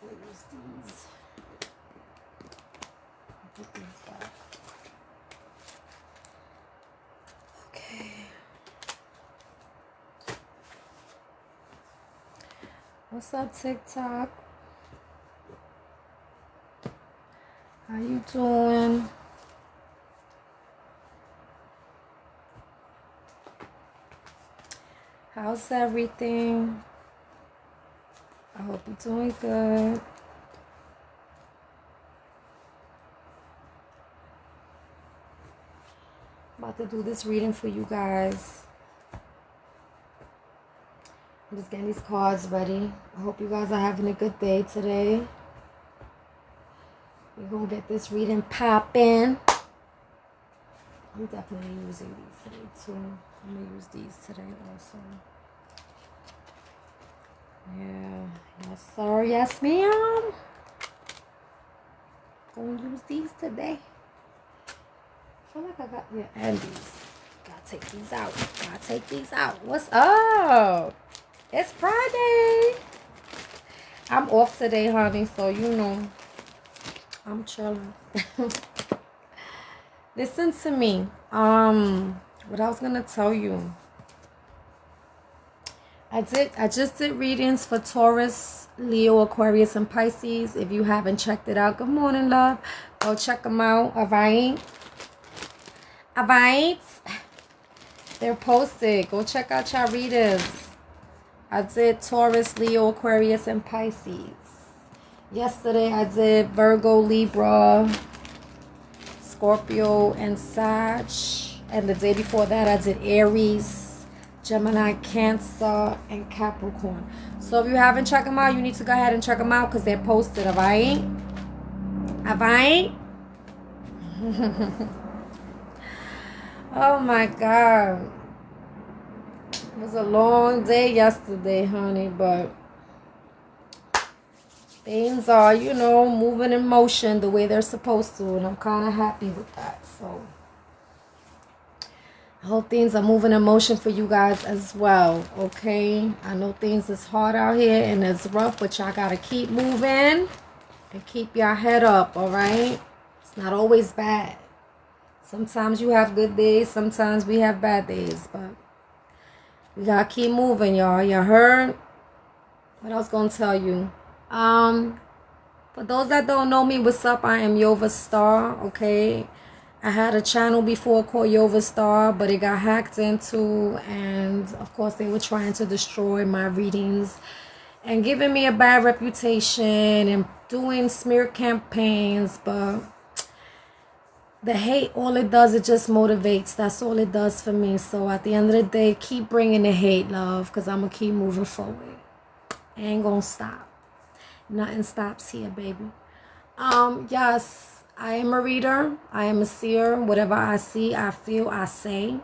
Use these. Put these back. Okay. What's up, TikTok? How you doing? How's everything? I hope you're doing good. About to do this reading for you guys. I'm just getting these cards ready. I hope you guys are having a good day today. We're going to get this reading popping. I'm definitely using these today too. I'm going to use these today also. Yeah. Yes, sir. Yes, ma'am. Going to use these today. I feel like I got... Yeah, and these. Gotta take these out. Gotta take these out. What's up? It's Friday. I'm off today, honey, so you know. I'm chilling. Listen to me. What I was gonna tell you. I just did readings for Taurus, Leo, Aquarius, and Pisces. If you haven't checked it out, good morning, love. Go check them out. Alright. They're posted. Go check out your readers. I did Taurus, Leo, Aquarius, and Pisces. Yesterday I did Virgo, Libra, Scorpio, and Sag. And the day before that I did Aries, Gemini, Cancer, and Capricorn. So if you haven't checked them out, you need to go ahead and check them out because they're posted, alright? Alright? Oh my God. It was a long day yesterday, honey, but things are, you know, moving in motion the way they're supposed to, and I'm kind of happy with that. So I hope things are moving in motion for you guys as well, okay? I know things is hard out here and it's rough, but y'all got to keep moving and keep your head up, all right? It's not always bad. Sometimes you have good days, sometimes we have bad days, but we got to keep moving, y'all. You heard? What I was going to tell you? For those that don't know me, what's up? I am Yova Star, okay? I had a channel before called Yova Star, but it got hacked into, and of course they were trying to destroy my readings and giving me a bad reputation and doing smear campaigns, but the hate, all it does, it just motivates. That's all it does for me. So at the end of the day, keep bringing the hate, love, because I'm going to keep moving forward. I ain't going to stop. Nothing stops here, baby. Yes, I am a reader. I am a seer. Whatever I see, I feel, I say.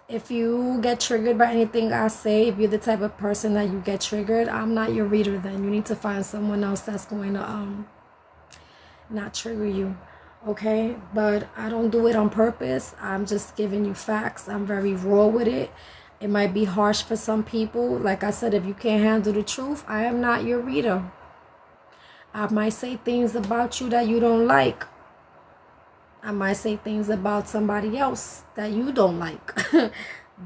If you get triggered by anything I say, if you're the type of person that you get triggered, I'm not your reader then. You need to find someone else that's going to not trigger you, okay? But I don't do it on purpose. I'm just giving you facts. I'm very raw with it. It might be harsh for some people. Like I said, if you can't handle the truth, I am not your reader. I might say things about you that you don't like. I might say things about somebody else that you don't like.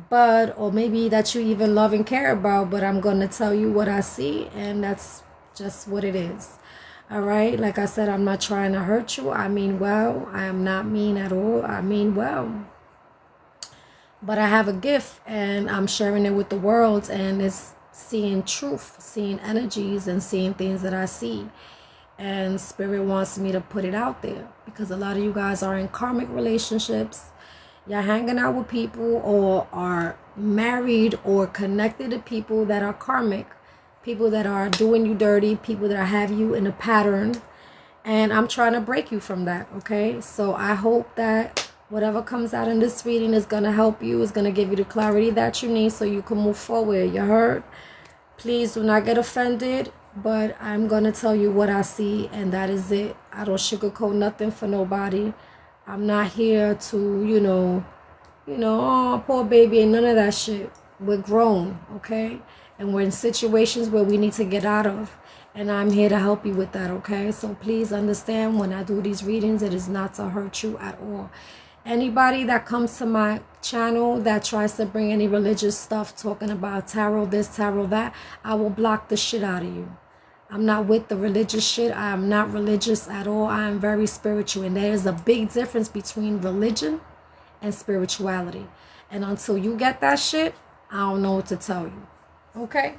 But, or maybe that you even love and care about, but I'm going to tell you what I see, and that's just what it is. All right? Like I said, I'm not trying to hurt you. I mean well. I am not mean at all. I mean well. But I have a gift, and I'm sharing it with the world, and it's seeing truth, seeing energies, and seeing things that I see. And Spirit wants me to put it out there because a lot of you guys are in karmic relationships. You're hanging out with people or are married or connected to people that are karmic, people that are doing you dirty, people that have you in a pattern. And I'm trying to break you from that, okay? So I hope that whatever comes out in this reading is going to help you, is going to give you the clarity that you need so you can move forward. You heard? Please do not get offended, but I'm going to tell you what I see, and that is it. I don't sugarcoat nothing for nobody. I'm not here to, you know, oh, poor baby, and none of that shit. We're grown, okay? And we're in situations where we need to get out of. And I'm here to help you with that, okay? So please understand, when I do these readings, it is not to hurt you at all. Anybody that comes to my channel that tries to bring any religious stuff, talking about tarot this, tarot that, I will block the shit out of you. I'm not with the religious shit. I am not religious at all. I am very spiritual. And there is a big difference between religion and spirituality. And until you get that shit, I don't know what to tell you. Okay?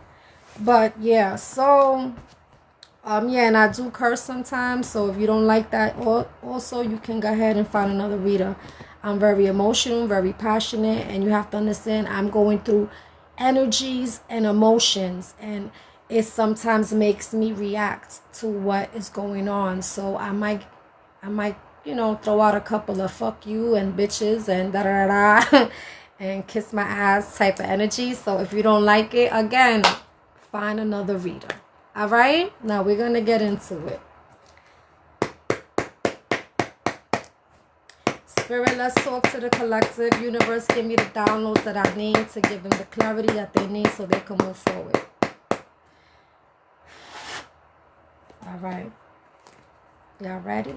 But yeah, so yeah, and I do curse sometimes, so if you don't like that, also you can go ahead and find another reader. I'm very emotional, very passionate, and you have to understand I'm going through energies and emotions, and it sometimes makes me react to what is going on. So I might you know, throw out a couple of fuck you and bitches and da da da da and kiss my ass type of energy. So if you don't like it, again, find another reader. All right, now we're going to get into it. Spirit, let's talk to the collective. Universe, give me the downloads that I need to give them the clarity that they need so they can move forward. All right. Y'all ready?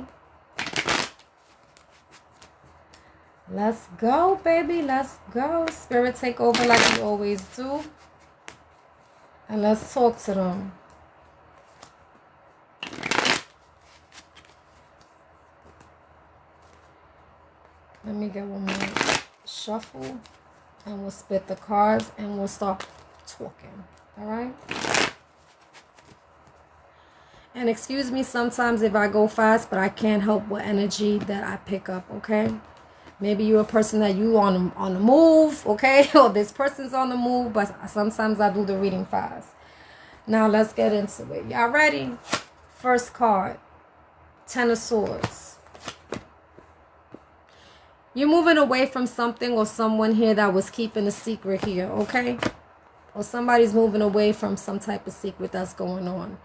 Let's go, baby. Let's go. Spirit, take over like you always do. And let's talk to them. Let me get one more shuffle, and we'll split the cards, and we'll start talking. All right? And excuse me sometimes if I go fast, but I can't help what energy that I pick up, okay? Maybe you're a person that you on the move, okay? Or this person's on the move, but sometimes I do the reading fast. Now, let's get into it. Y'all ready? First card, Ten of Swords. You're moving away from something or someone here that was keeping a secret here, okay? Or somebody's moving away from some type of secret that's going on.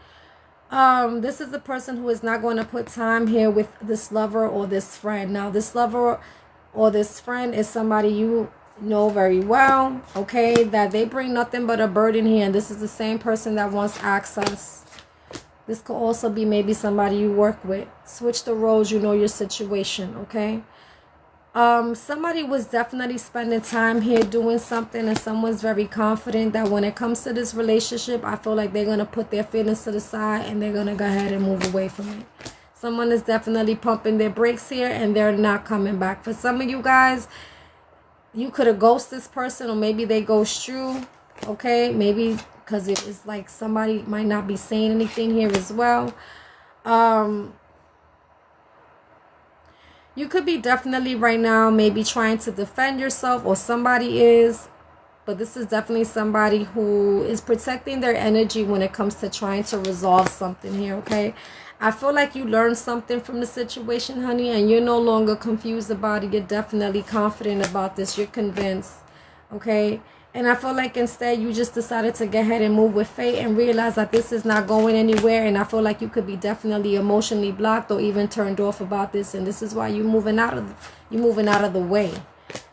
This is the person who is not going to put time here with this lover or this friend. Now, this lover or this friend is somebody you know very well, okay? That they bring nothing but a burden here. And this is the same person that wants access. This could also be maybe somebody you work with. Switch the roles, you know your situation, okay? Somebody was definitely spending time here doing something, and someone's very confident that when it comes to this relationship, I feel like they're going to put their feelings to the side and they're going to go ahead and move away from it. Someone is definitely pumping their brakes here and they're not coming back. For some of you guys, you could have ghosted this person, or maybe they ghost you, okay? Maybe because it's like somebody might not be saying anything here as well. You could be definitely right now maybe trying to defend yourself, or somebody is. But this is definitely somebody who is protecting their energy when it comes to trying to resolve something here, okay? I feel like you learned something from the situation, honey, and you're no longer confused about it. You're definitely confident about this. You're convinced, okay? And I feel like instead you just decided to go ahead and move with fate and realize that this is not going anywhere. And I feel like you could be definitely emotionally blocked or even turned off about this. And this is why you're moving out of the way.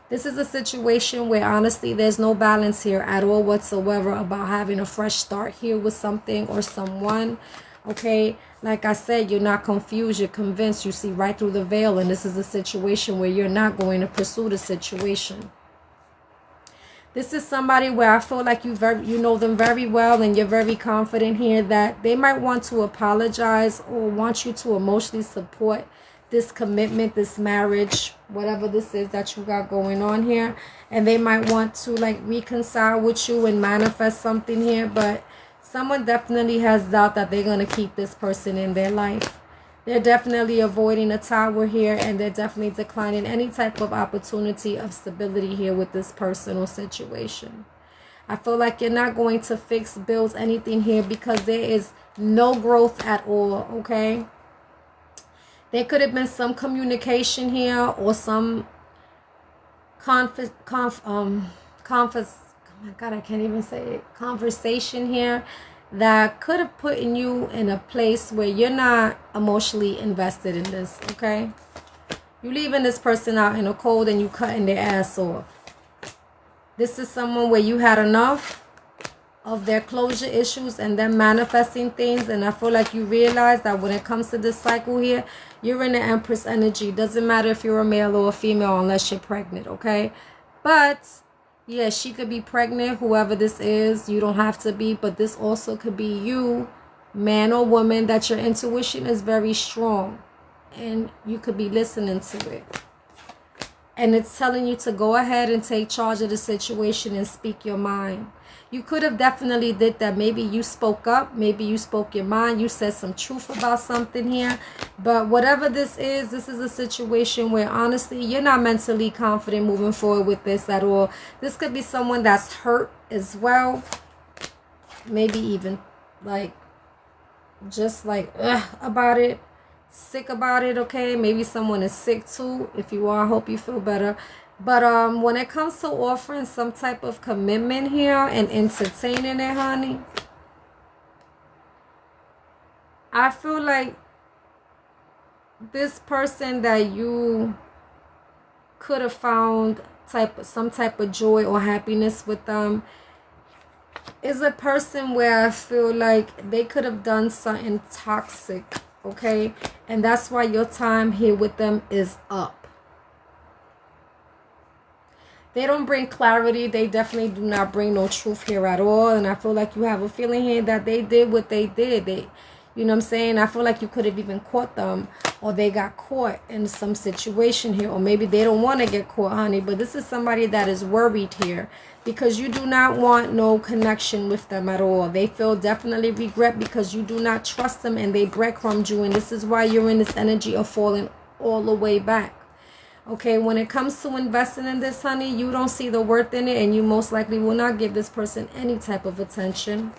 This is a situation where honestly there's no balance here at all whatsoever about having a fresh start here with something or someone. Okay, like I said, you're not confused, you're convinced, you see right through the veil, and this is a situation where you're not going to pursue the situation. This is somebody where I feel like you know them very well, and you're very confident here that they might want to apologize or want you to emotionally support this commitment, this marriage, whatever this is that you got going on here. And they might want to like reconcile with you and manifest something here, but someone definitely has doubt that they're going to keep this person in their life. They're definitely avoiding a tower here, and they're definitely declining any type of opportunity of stability here with this personal situation. I feel like you're not going to fix, build anything here because there is no growth at all, okay? There could have been some communication here or some oh my God, I can't even say it, conversation here that could have put you in a place where you're not emotionally invested in this, okay? You leaving this person out in the cold and you cutting their ass off. This is someone where you had enough of their closure issues and them manifesting things. And I feel like you realize that when it comes to this cycle here, you're in the Empress energy. Doesn't matter if you're a male or a female unless you're pregnant, okay? But yeah, she could be pregnant, whoever this is. You don't have to be, but this also could be you, man or woman, that your intuition is very strong and you could be listening to it. And it's telling you to go ahead and take charge of the situation and speak your mind. You could have definitely did that. Maybe you spoke up. Maybe you spoke your mind. You said some truth about something here. But whatever this is a situation where honestly, you're not mentally confident moving forward with this at all. This could be someone that's hurt as well. Maybe even like, just like, about it. Sick about it, okay? Maybe someone is sick too. If you are, I hope you feel better. But when it comes to offering some type of commitment here and entertaining it, honey, I feel like this person that you could have found some type of joy or happiness with them is a person where I feel like they could have done something toxic, okay? And that's why your time here with them is up. They don't bring clarity. They definitely do not bring no truth here at all. And I feel like you have a feeling here that they did what they did. You know what I'm saying? I feel like you could have even caught them, or they got caught in some situation here, or maybe they don't want to get caught, honey. But this is somebody that is worried here because you do not want no connection with them at all. They feel definitely regret because you do not trust them and they breadcrumbed you. And this is why you're in this energy of falling all the way back. Okay, when it comes to investing in this, honey, you don't see the worth in it, and you most likely will not give this person any type of attention.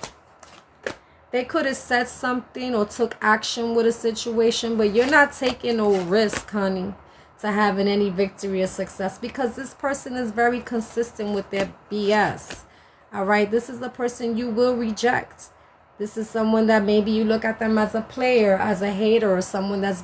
They could have said something or took action with a situation, but you're not taking no risk, honey, to having any victory or success, because this person is very consistent with their BS. All right, this is the person you will reject. This is someone that maybe you look at them as a player, as a hater, or someone that's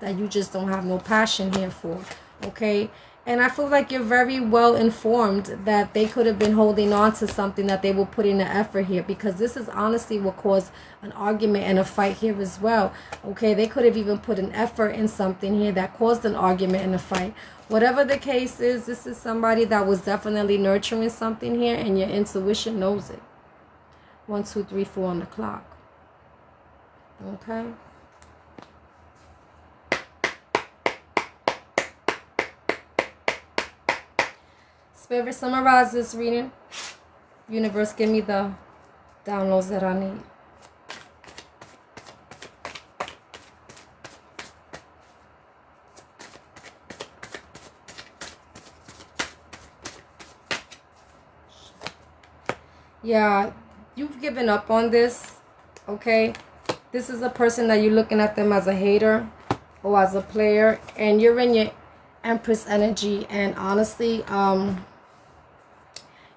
that you just don't have no passion here for, okay? And I feel like you're very well informed that they could have been holding on to something that they will put in the effort here, because this is honestly what caused an argument and a fight here as well, okay? They could have even put an effort in something here that caused an argument and a fight. Whatever the case is, this is somebody that was definitely nurturing something here, and your intuition knows it. 1, 2, 3, 4 on the clock, okay? Spirit, summarize this reading. Universe, give me the downloads that I need. Yeah, you've given up on this, okay? This is a person that you're looking at them as a hater or as a player, and you're in your Empress energy, and honestly,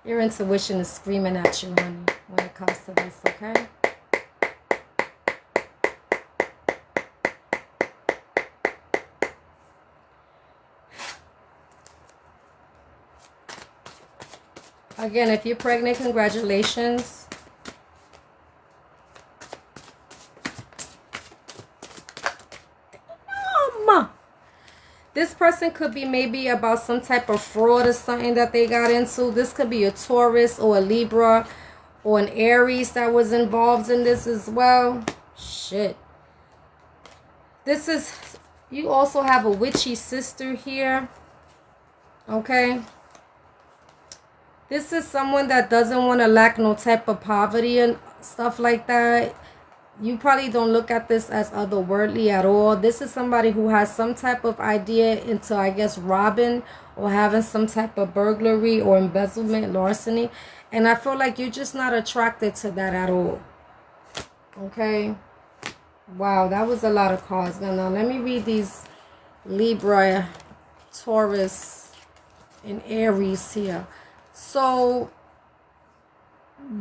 your intuition is screaming at you, honey, when it comes to this, okay? Again, if you're pregnant, congratulations. This person could be maybe about some type of fraud or something that they got into. This could be a Taurus or a Libra or an Aries that was involved in this as well. Shit. This is, you also have a witchy sister here. Okay. This is someone that doesn't want to lack no type of poverty and stuff like that. You probably don't look at this as otherworldly at all. This is somebody who has some type of idea into, I guess, robbing or having some type of burglary or embezzlement, larceny. And I feel like you're just not attracted to that at all. Okay. Wow, that was a lot of cards. Now let me read these Libra, Taurus, and Aries here. So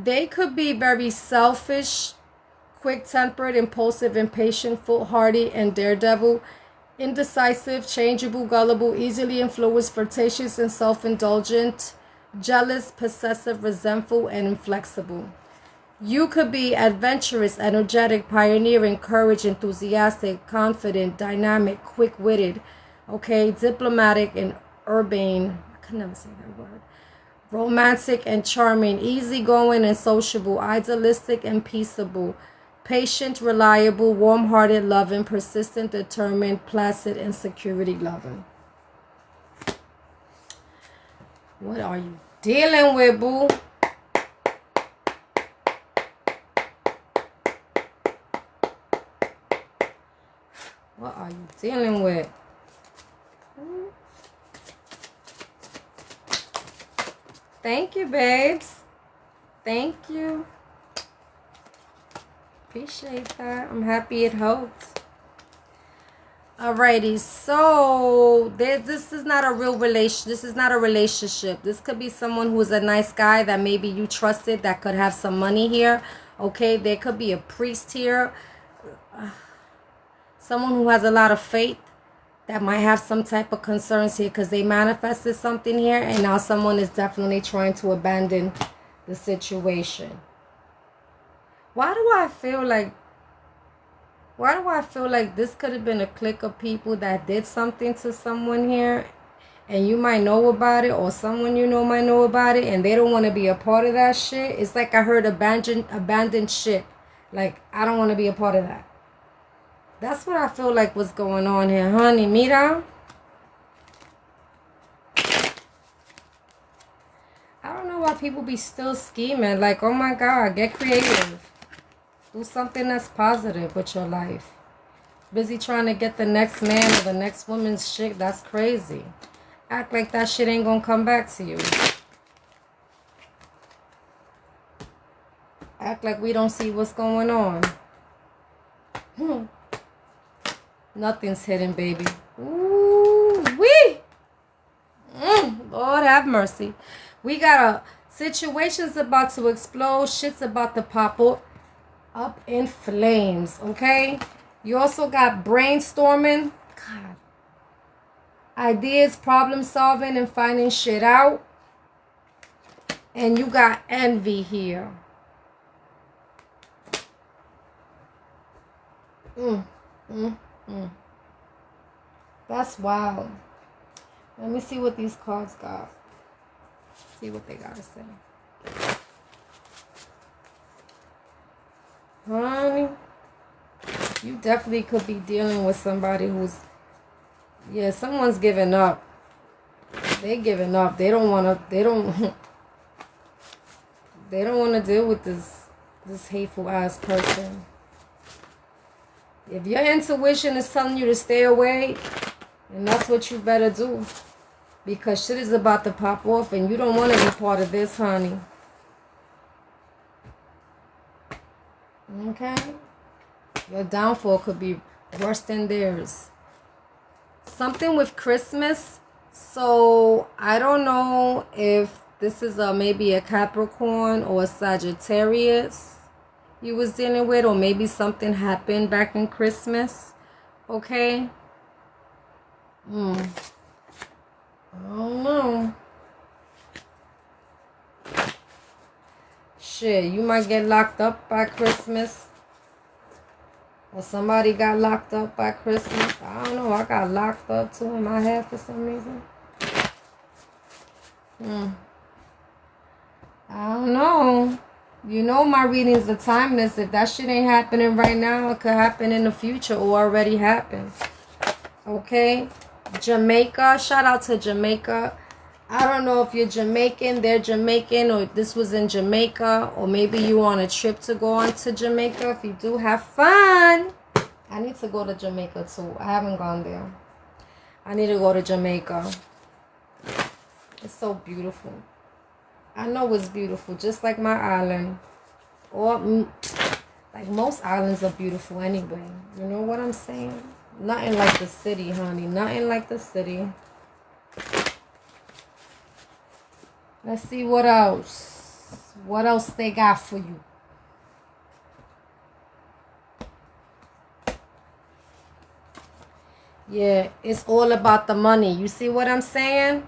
they could be very selfish, quick-tempered, impulsive, impatient, foolhardy, and daredevil, indecisive, changeable, gullible, easily influenced, flirtatious, and self-indulgent, jealous, possessive, resentful, and inflexible. You could be adventurous, energetic, pioneering, courage, enthusiastic, confident, dynamic, quick-witted, okay, diplomatic and urbane. I could never say that word. Romantic and charming, easygoing and sociable, idealistic and peaceable, patient, reliable, warm-hearted, loving, persistent, determined, placid, and security-loving. What are you dealing with, boo? What are you dealing with? Thank you, babes. Thank you. Appreciate that. I'm happy it helped. Alrighty, so this is not a real relation. This is not a relationship. This could be someone who's a nice guy that maybe you trusted that could have some money here. Okay, there could be a priest here. Someone who has a lot of faith that might have some type of concerns here because they manifested something here, and now someone is definitely trying to abandon the situation. Why do I feel like this could have been a clique of people that did something to someone here, and you might know about it, or someone you know might know about it, and they don't want to be a part of that shit? It's like I heard abandoned ship. Like, I don't want to be a part of that. That's what I feel like was going on here, honey. Mira. I don't know why people be still scheming. Like, oh my God, get creative. Do something that's positive with your life. Busy trying to get the next man or the next woman's shit. That's crazy. Act like that shit ain't gonna come back to you. Act like we don't see what's going on. Nothing's hidden, baby. Ooh, wee! Lord have mercy. We got a situation's about to explode. Shit's about to pop up in flames, okay? You also got brainstorming. God. Ideas, problem solving, and finding shit out. And you got envy here. That's wild. Let me see what these cards got. See what they gotta say. Honey, you definitely could be dealing with somebody who's, yeah, someone's giving up. They're giving up. They don't wanna deal with this hateful ass person. If your intuition is telling you to stay away, then that's what you better do. Because shit is about to pop off and you don't want to be part of this, honey. Okay? Your downfall could be worse than theirs. Something with Christmas. So, I don't know if this is maybe a Capricorn or a Sagittarius you was dealing with, or maybe something happened back in Christmas. Okay? I don't know. Shit, you might get locked up by Christmas. Or somebody got locked up by Christmas. I don't know. I got locked up too in my head for some reason. I don't know. You know my readings are timeless. If that shit ain't happening right now, it could happen in the future or already happened. Okay? Jamaica. Shout out to Jamaica. I don't know if you're Jamaican, they're Jamaican, or this was in Jamaica, or maybe you on a trip to go on to Jamaica. If you do, have fun. I need to go to Jamaica too. I haven't gone there. I need to go to Jamaica. It's so beautiful. I know it's beautiful, just like my island. Or, like most islands are beautiful anyway. You know what I'm saying? Nothing like the city, honey. Nothing like the city. Let's see what else. What else they got for you. Yeah, it's all about the money. You see what I'm saying?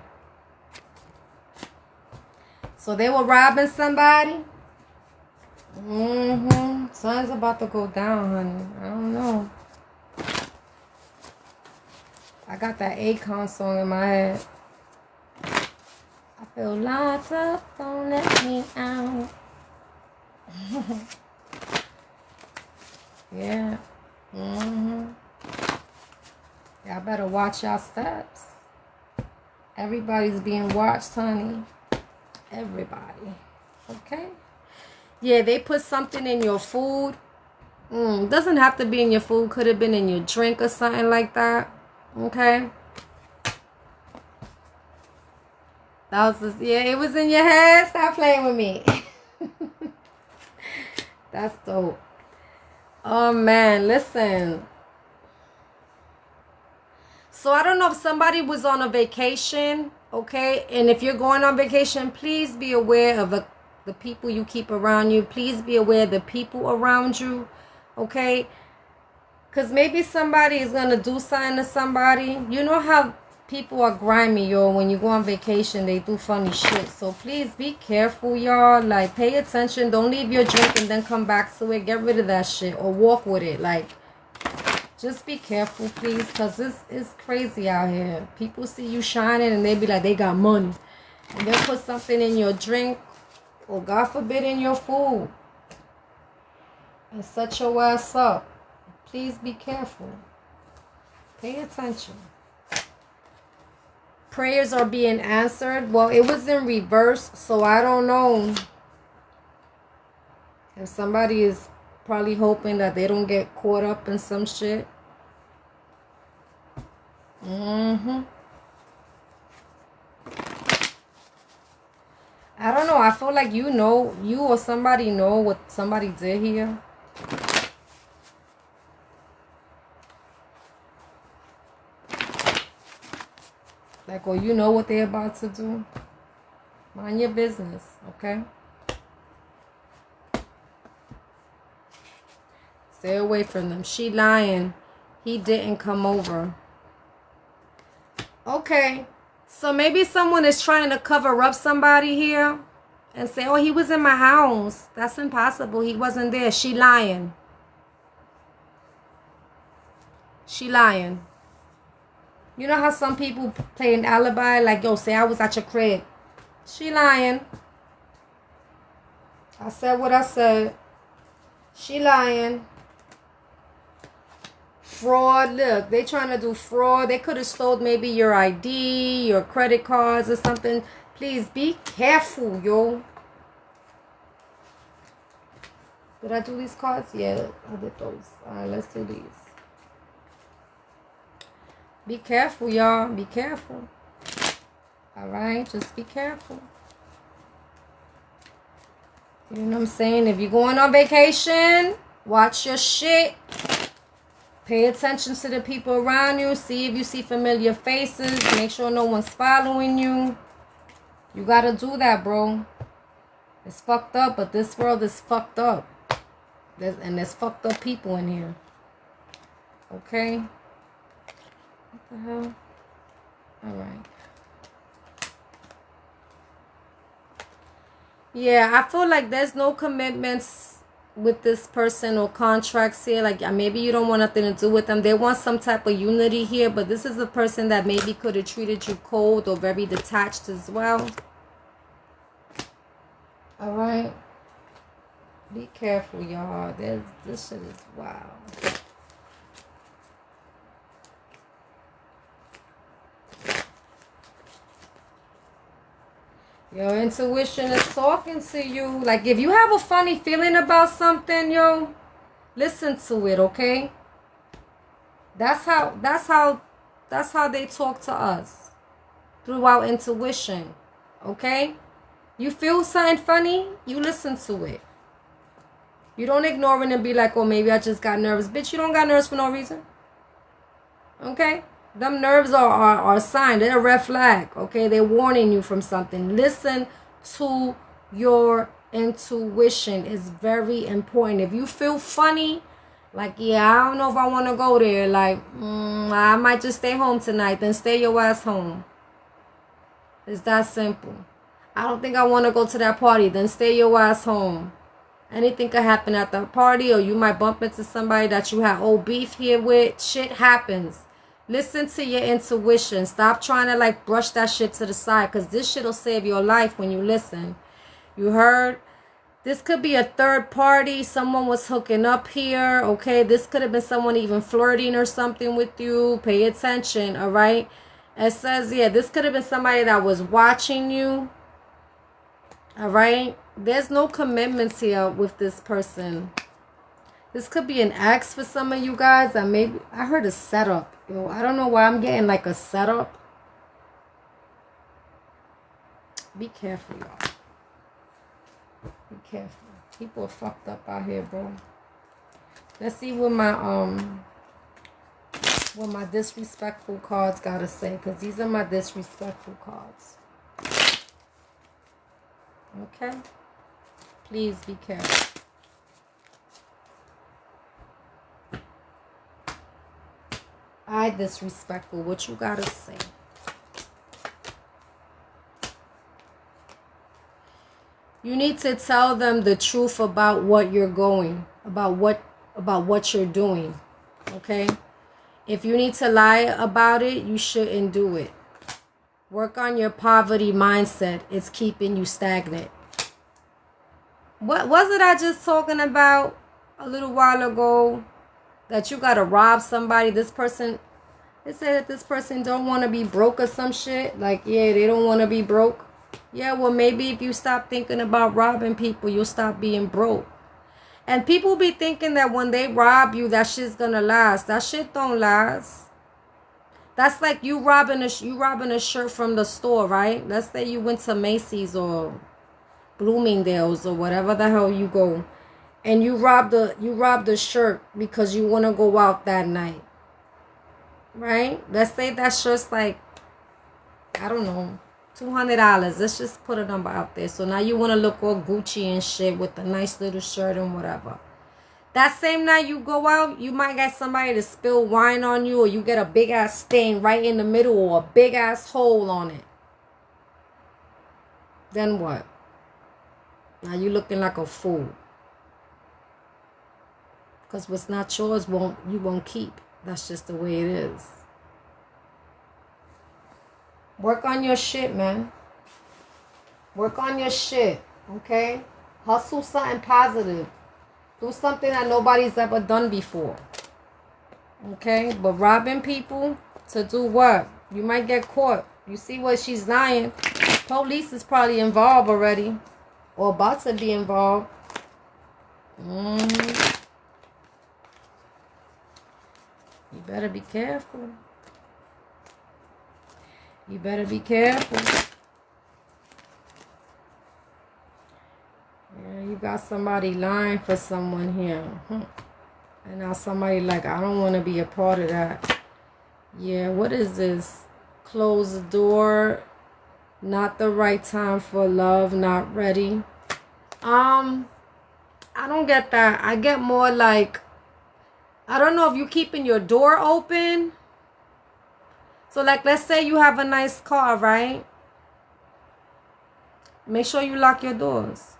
So they were robbing somebody? Sun's about to go down, honey. I don't know. I got that Akon song in my head. I feel locked up, don't let me out. Yeah. Y'all better watch y'all steps. Everybody's being watched, honey. Everybody. Okay? Yeah, they put something in your food. Doesn't have to be in your food. Could have been in your drink or something like that. Okay? That was just, yeah, it was in your head. Stop playing with me. That's dope. Oh, man. Listen. So I don't know if somebody was on a vacation, okay? And if you're going on vacation, please be aware of the people you keep around you. Please be aware of the people around you, okay? Because maybe somebody is going to do something to somebody. You know how people are grimy, yo. When you go on vacation, they do funny shit. So please be careful, y'all. Like, pay attention. Don't leave your drink and then come back to it. Get rid of that shit or walk with it. Like, just be careful, please, because it's crazy out here. People see you shining and they be like, they got money. And they'll put something in your drink or, God forbid, in your food and set your ass up. Please be careful. Pay attention. Prayers are being answered. Well, it was in reverse, so I don't know if somebody is probably hoping that they don't get caught up in some shit. I don't know. I feel like you or somebody know what somebody did here. Like, or you know what they're about to do. Mind your business, okay? Stay away from them. She lying. He didn't come over. Okay. So maybe someone is trying to cover up somebody here and say, oh, he was in my house. That's impossible. He wasn't there. She lying. She lying. You know how some people play an alibi? Like, yo, say I was at your crib. She lying. I said what I said. She lying. Fraud. Look, they trying to do fraud. They could have stole maybe your ID, your credit cards or something. Please be careful, yo. Did I do these cards? Yeah, I did those. All right, let's do these. Be careful, y'all. Be careful. All right, just be careful. You know what I'm saying? If you're going on vacation, watch your shit. Pay attention to the people around you. See if you see familiar faces. Make sure no one's following you. You gotta do that, bro. It's fucked up, but this world is fucked up. There's fucked up people in here. Okay? What the hell? Alright. Yeah, I feel like there's no commitments with this person or contracts here. Like, maybe you don't want nothing to do with them. They want some type of unity here, but this is a person that maybe could have treated you cold or very detached as well. All right. Be careful, y'all. This shit is wild. Your intuition is talking to you. Like, if you have a funny feeling about something, yo, listen to it, okay? That's how they talk to us. Through our intuition. Okay? You feel something funny, you listen to it. You don't ignore it and be like, oh, maybe I just got nervous. Bitch, you don't got nerves for no reason. Okay? Them nerves are a sign. They're a red flag. Okay? They're warning you from something. Listen to your intuition. It's very important. If you feel funny, like, yeah, I don't know if I want to go there. Like, I might just stay home tonight. Then stay your ass home. It's that simple. I don't think I want to go to that party. Then stay your ass home. Anything could happen at the party, or you might bump into somebody that you have old beef here with. Shit happens. Listen to your intuition. Stop trying to like brush that shit to the side, because this shit will save your life when you listen. You heard? This could be a third party. Someone was hooking up here, okay? This could have been someone even flirting or something with you. Pay attention, all right? It says, yeah, this could have been somebody that was watching you, all right? There's no commitments here with this person. This could be an ex for some of you guys. I heard a setup. Yo, I don't know why I'm getting like a setup. Be careful, y'all. Be careful. People are fucked up out here, bro. Let's see what my disrespectful cards gotta say, because these are my disrespectful cards. Okay? Please be careful. I disrespectful. What you gotta say? You need to tell them the truth about what you're going, about what you're doing. Okay? If you need to lie about it, you shouldn't do it. Work on your poverty mindset. It's keeping you stagnant. What was it I just talking about a little while ago? That you gotta rob somebody. This person, they say that this person don't want to be broke or some shit. Like, yeah, they don't want to be broke. Yeah, well, maybe if you stop thinking about robbing people, you'll stop being broke. And people be thinking that when they rob you, that shit's gonna last. That shit don't last. That's like you robbing a shirt from the store, right? Let's say you went to Macy's or Bloomingdale's or whatever the hell you go, and you robbed the shirt because you want to go out that night, right? Let's say that shirt's like, I don't know, $200. Let's just put a number out there. So now you want to look all Gucci and shit with a nice little shirt and whatever. That same night you go out, you might get somebody to spill wine on you, or you get a big ass stain right in the middle, or a big ass hole on it. Then what? Now you looking like a fool. Because what's not yours you won't keep. That's just the way it is. Work on your shit, man. Work on your shit, okay? Hustle something positive. Do something that nobody's ever done before. Okay? But robbing people to do what? You might get caught. You see what she's lying. Police is probably involved already. Or about to be involved. You better be careful. You better be careful. Yeah, you got somebody lying for someone here. And now somebody like, I don't want to be a part of that. Yeah, what is this? Close the door. Not the right time for love. Not ready. I don't get that. I get more like, I don't know if you keeping your door open. So like, let's say you have a nice car, right? Make sure you lock your doors.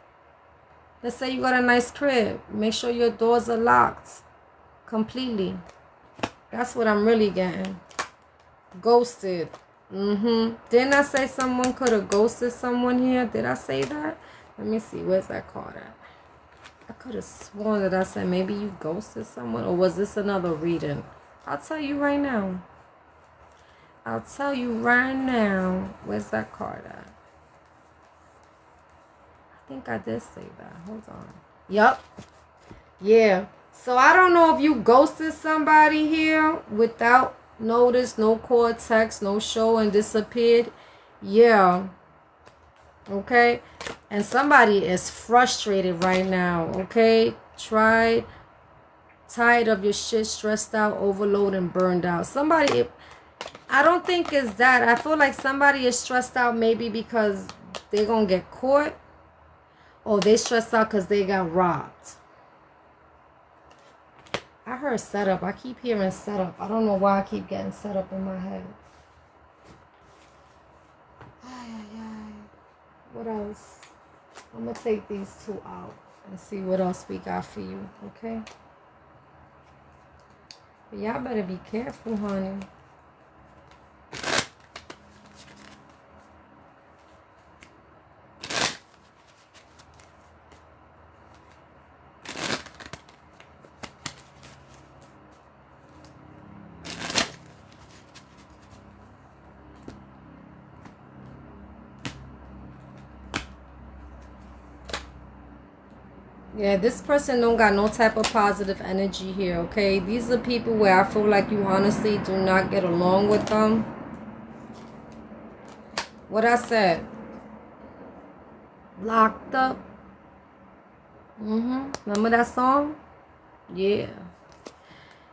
Let's say you got a nice crib. Make sure your doors are locked completely. That's what I'm really getting. Ghosted. Didn't I say someone could have ghosted someone here? Did I say that? Let me see. Where's that card at? I could have sworn that I said maybe you ghosted someone. Or was this another reading? I'll tell you right now. I'll tell you right now. Where's that card at? I think I did say that. Hold on. Yup. Yeah. So I don't know if you ghosted somebody here without notice, no call, text, no show, and disappeared. Yeah. Okay. And somebody is frustrated right now. Okay. Tired of your shit, stressed out, overloaded, and burned out. Somebody, I don't think it's that. I feel like somebody is stressed out maybe because they're going to get caught. Or they stressed out because they got robbed. I heard setup. I keep hearing setup. I don't know why I keep getting set up in my head. What else? I'm going to take these two out and see what else we got for you, okay? But y'all better be careful, honey. Yeah, this person don't got no type of positive energy here, okay? These are people where I feel like you honestly do not get along with them. What I said? Locked up. Remember that song? Yeah.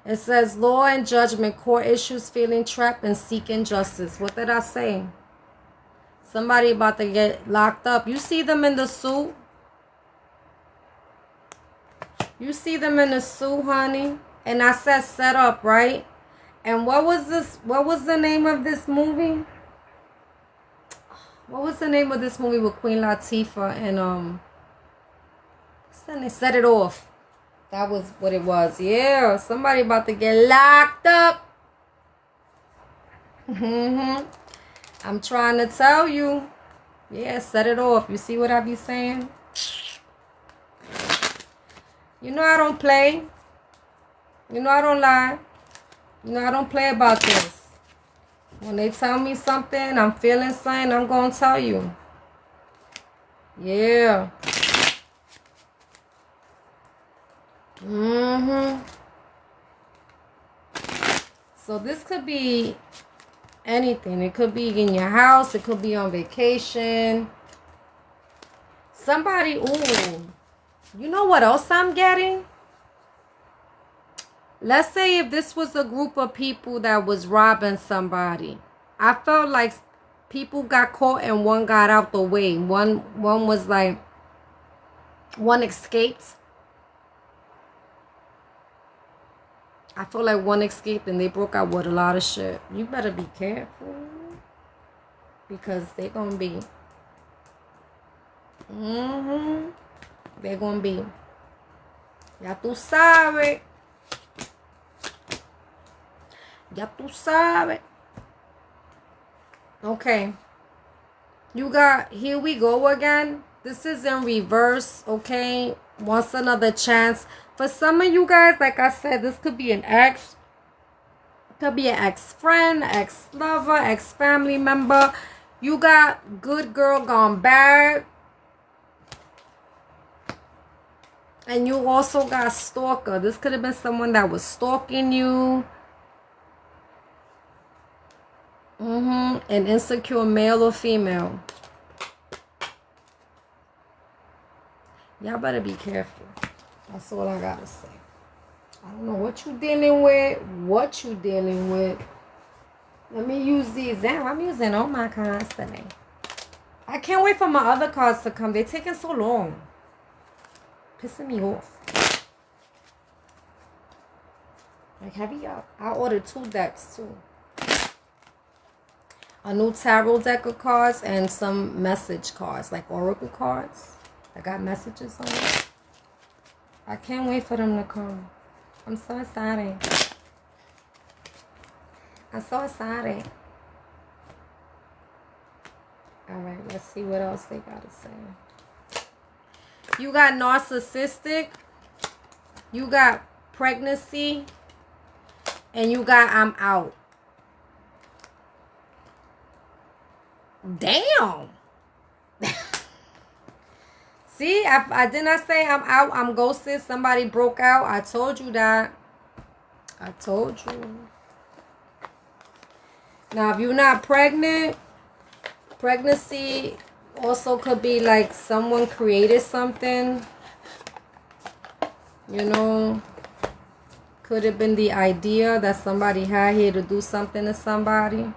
It says law and judgment, court issues, feeling trapped and seeking justice. What did I say? Somebody about to get locked up. You see them in the suit? You see them in the suit, honey? And I said set up, right? And what was this? What was the name of this movie? What was the name of this movie with Queen Latifah and they set it off? That was what it was. Yeah, somebody about to get locked up. I'm trying to tell you. Yeah, set it off. You see what I be saying? You know I don't play. You know I don't lie. You know I don't play about this. When they tell me something, I'm feeling something, I'm going to tell you. Yeah. So this could be anything. It could be in your house. It could be on vacation. Somebody, ooh. You know what else I'm getting? Let's say if this was a group of people that was robbing somebody. I felt like people got caught and one got out the way. One was like, one escaped. I feel like one escaped and they broke out with a lot of shit. You better be careful. Because they're going to be. They're going to be. Ya tú sabes. Ya tú sabes. Okay. You got, here we go again. This is in reverse, okay? Once another chance. For some of you guys, like I said, this could be an ex. It could be an ex-friend, ex-lover, ex-family member. You got good girl gone bad. And you also got stalker. This could have been someone that was stalking you. An insecure male or female. Y'all better be careful. That's all I gotta say. I don't know what you dealing with. What you dealing with. Let me use these. Damn, I'm using all my cards today. I can't wait for my other cards to come. They're taking so long. Pissing me off. Like, heavy up. I ordered 2 decks too. A new tarot deck of cards and some message cards, like oracle cards. I got messages on it. I can't wait for them to come. I'm so excited. I'm so excited. Alright, let's see what else they gotta say. You got narcissistic. You got pregnancy. And you got I'm out. Damn. See, I did not say I'm out, I'm ghosted, somebody broke out. I told you that. I told you. Now, if you're not pregnant, pregnancy also could be like someone created something. You know, could have been the idea that somebody had here to do something to somebody.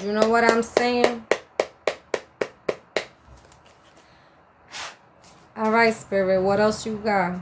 You know what I'm saying? All right, Spirit, what else you got?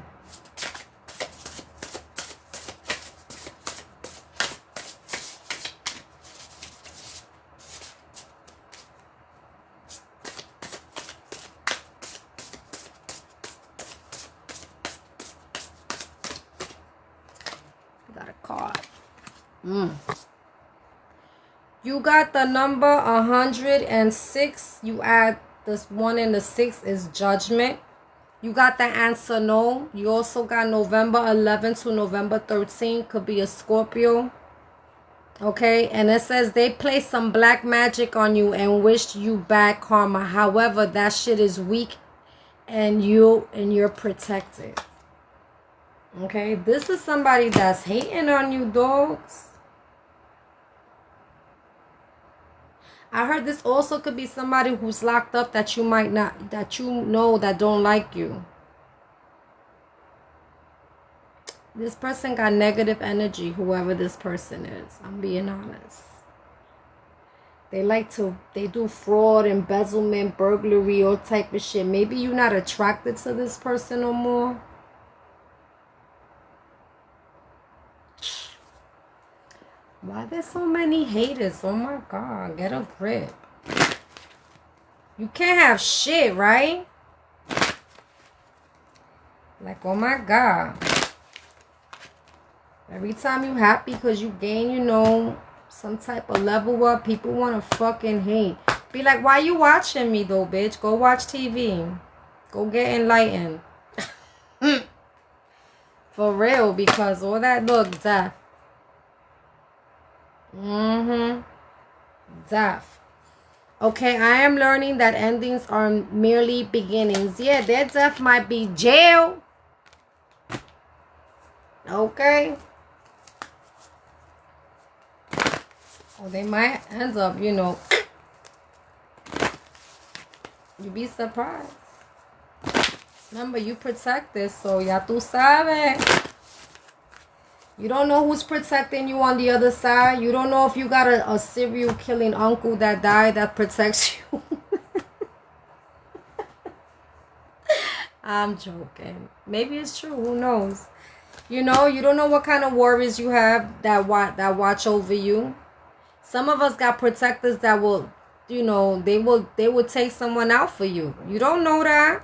You got the number 106. You add this 1 and the 6 is judgment. You got the answer no. You also got November 11 to November 13. Could be a Scorpio. Okay, and it says they play some black magic on you and wished you bad karma. However, that shit is weak and you're protected. Okay, this is somebody that's hating on you, dogs. I heard this also could be somebody who's locked up that you might not, that you know that don't like you. This person got negative energy, whoever this person is. I'm being honest. They do fraud, embezzlement, burglary, all type of shit. Maybe you're not attracted to this person no more. Why there's so many haters? Oh my God, get a grip. You can't have shit, right? Like, oh my God. Every time you happy because you gain, you know, some type of level up, people want to fucking hate. Be like, why you watching me though, bitch? Go watch TV. Go get enlightened. For real, because all that, look, death. Death. Okay, I am learning that endings are merely beginnings. Yeah, their death might be jail. Okay. Or they might end up, you know. You'd be surprised. Remember, you protect this, so ya tú sabes. You don't know who's protecting you on the other side. You don't know if you got a serial killing uncle that died that protects you. I'm joking. Maybe it's true. Who knows? You know, you don't know what kind of worries you have that watch over you. Some of us got protectors that will, you know, they will take someone out for you. You don't know that.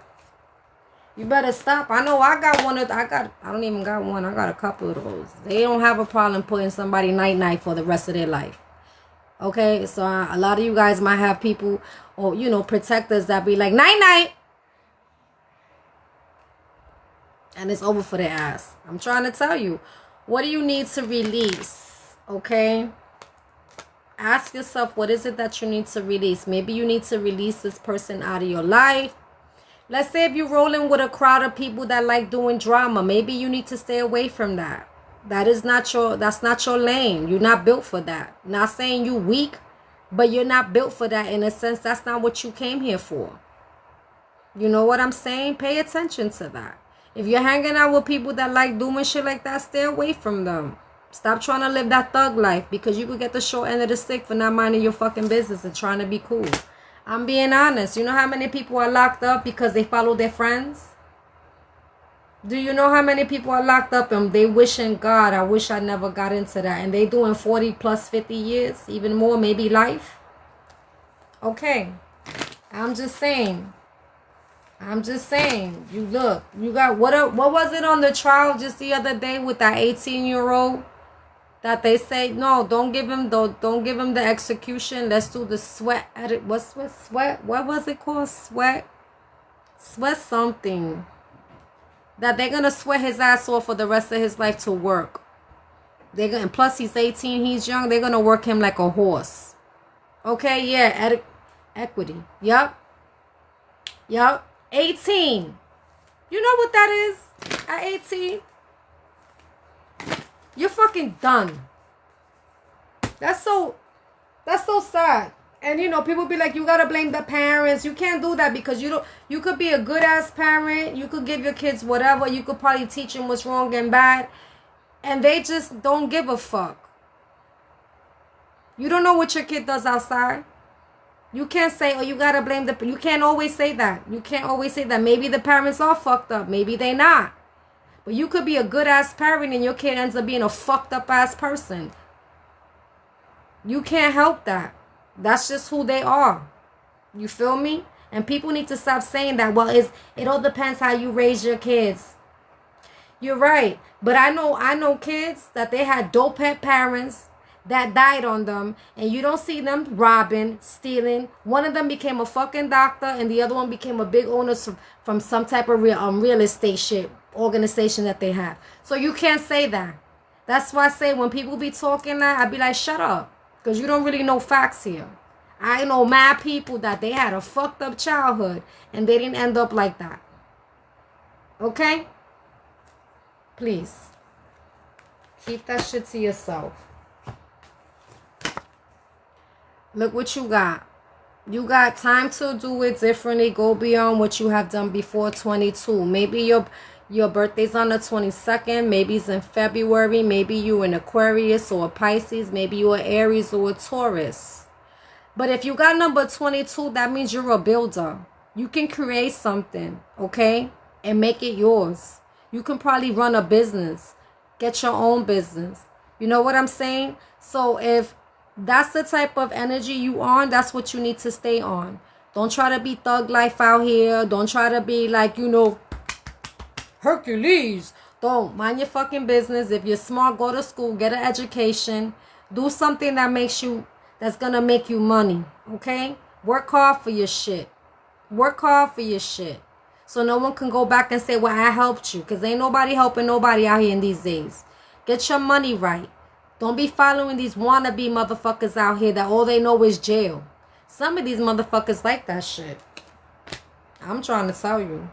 You better stop. I know I got one of, I don't even got one. I got a couple of those. They don't have a problem putting somebody night-night for the rest of their life. Okay, so a lot of you guys might have people or, you know, protectors that be like, night-night. And it's over for their ass. I'm trying to tell you. What do you need to release? Okay? Ask yourself, what is it that you need to release? Maybe you need to release this person out of your life. Let's say if you're rolling with a crowd of people that like doing drama, maybe you need to stay away from that. That's not your lane. You're not built for that. Not saying you weak, but you're not built for that. In a sense, that's not what you came here for. You know what I'm saying? Pay attention to that. If you're hanging out with people that like doing shit like that, stay away from them. Stop trying to live that thug life, because you could get the short end of the stick for not minding your fucking business and trying to be cool. I'm being honest. You know how many people are locked up because they follow their friends? Do you know how many people are locked up and they wishing, God, I wish I never got into that. And they doing 40 plus 50 years, even more, maybe life. Okay. I'm just saying. You look, you got, what was it on the trial just the other day with that 18-year-old? That they say, no, don't give him the execution. Let's do the sweat edit. What's sweat? What was it called? Sweat something. That they're gonna sweat his ass off for the rest of his life to work. And plus he's 18, he's young. They're gonna work him like a horse. Okay, yeah, equity. Yup. 18. You know what that is? At 18. You're fucking done. That's so sad. And you know, people be like, you gotta blame the parents. You can't do that, because you could be a good ass parent. You could give your kids whatever. You could probably teach them what's wrong and bad. And they just don't give a fuck. You don't know what your kid does outside. You can't say, oh, you gotta blame you can't always say that. You can't always say that. Maybe the parents are fucked up. Maybe they not. But you could be a good ass parent and your kid ends up being a fucked up ass person. You can't help that. That's just who they are. You feel me? And people need to stop saying that. Well, it all depends how you raise your kids. You're right. But I know kids that they had dope head parents that died on them, and you don't see them robbing, stealing. One of them became a fucking doctor, and the other one became a big owner from some type of real estate shit organization that they have. So you can't say that. That's why I say when people be talking that, I be like, shut up, because you don't really know facts here. I know mad people that they had a fucked up childhood and they didn't end up like that. Okay? Please. Keep that shit to yourself. Look what you got. You got time to do it differently. Go beyond what you have done before 22. Maybe your birthday's on the 22nd. Maybe it's in February. Maybe you're an Aquarius or a Pisces. Maybe you're an Aries or a Taurus. But if you got number 22, that means you're a builder. You can create something, okay? And make it yours. You can probably run a business. Get your own business. You know what I'm saying? So if that's the type of energy you on, that's what you need to stay on. Don't try to be thug life out here. Don't try to be like, you know, Hercules. Don't. Mind your fucking business. If you're smart, go to school. Get an education. Do something that makes you... that's gonna make you money, okay? Work hard for your shit. Work hard for your shit. So no one can go back and say, well, I helped you. Because ain't nobody helping nobody out here in these days. Get your money right. Don't be following these wannabe motherfuckers out here that all they know is jail. Some of these motherfuckers like that shit. I'm trying to tell you.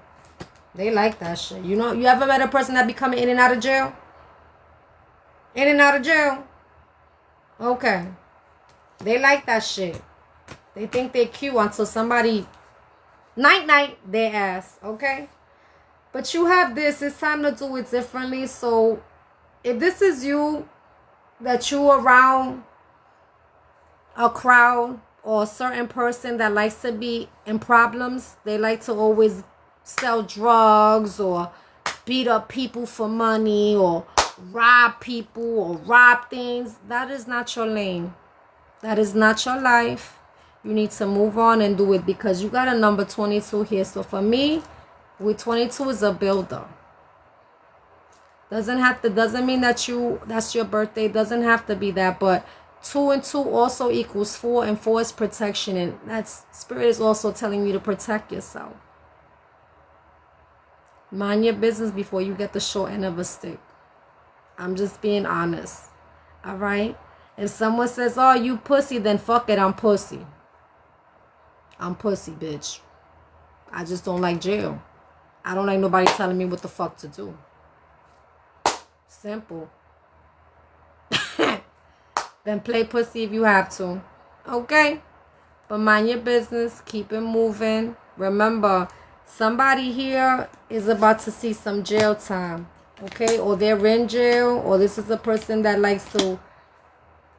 They like that shit. You know, you ever met a person that be coming in and out of jail? In and out of jail? Okay. They like that shit. They think they cute until somebody night their ass, okay? But you have this. It's time to do it differently. So if this is you, that you around a crowd or a certain person that likes to be in problems, they like to always sell drugs or beat up people for money or rob people or rob things, that is not your lane. That is not your life. You need to move on and do it because you got a number 22 here. So for me, with 22 is a builder. Doesn't mean that that's your birthday. Doesn't have to be that. But 2 and 2 also equals 4, and 4 is protection. And that's spirit is also telling you to protect yourself. Mind your business before you get the short end of a stick. I'm just being honest. All right? If someone says, oh, you pussy, then fuck it, I'm pussy. I'm pussy, bitch. I just don't like jail. I don't like nobody telling me what the fuck to do. Simple. Then play pussy if you have to. Okay? But mind your business. Keep it moving. Remember, somebody here is about to see some jail time. Okay? Or they're in jail. Or this is a person that likes to...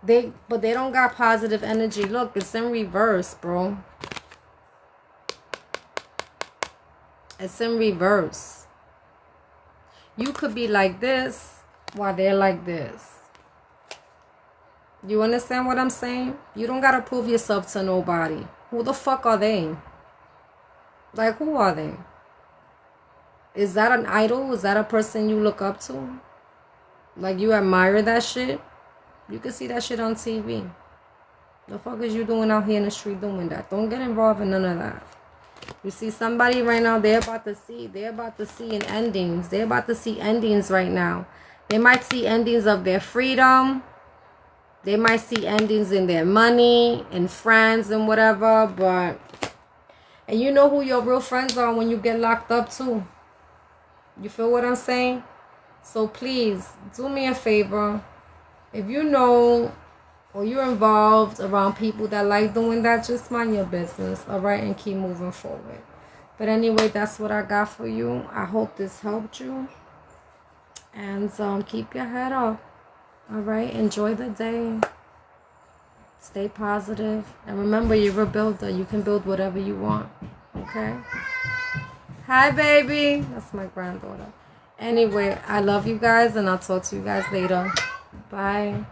But they don't got positive energy. Look, it's in reverse, bro. It's in reverse. You could be like this while they're like this. You understand what I'm saying? You don't gotta prove yourself to nobody. Who the fuck are they? Like, who are they? Is that an idol? Is that a person you look up to? Like, you admire that shit? You can see that shit on TV. The fuck is you doing out here in the street doing that? Don't get involved in none of that. You see somebody right now, they're about to see in endings. They're about to see endings right now. They might see endings of their freedom. They might see endings in their money and friends and whatever. And you know who your real friends are when you get locked up too. You feel what I'm saying? So please, do me a favor. If you know or you're involved around people that like doing that, just mind your business, all right, and keep moving forward. But anyway, that's what I got for you. I hope this helped you. And keep your head up, all right? Enjoy the day. Stay positive. And remember, you're a builder. You can build whatever you want, okay? Hi, baby. That's my granddaughter. Anyway, I love you guys, and I'll talk to you guys later. Bye.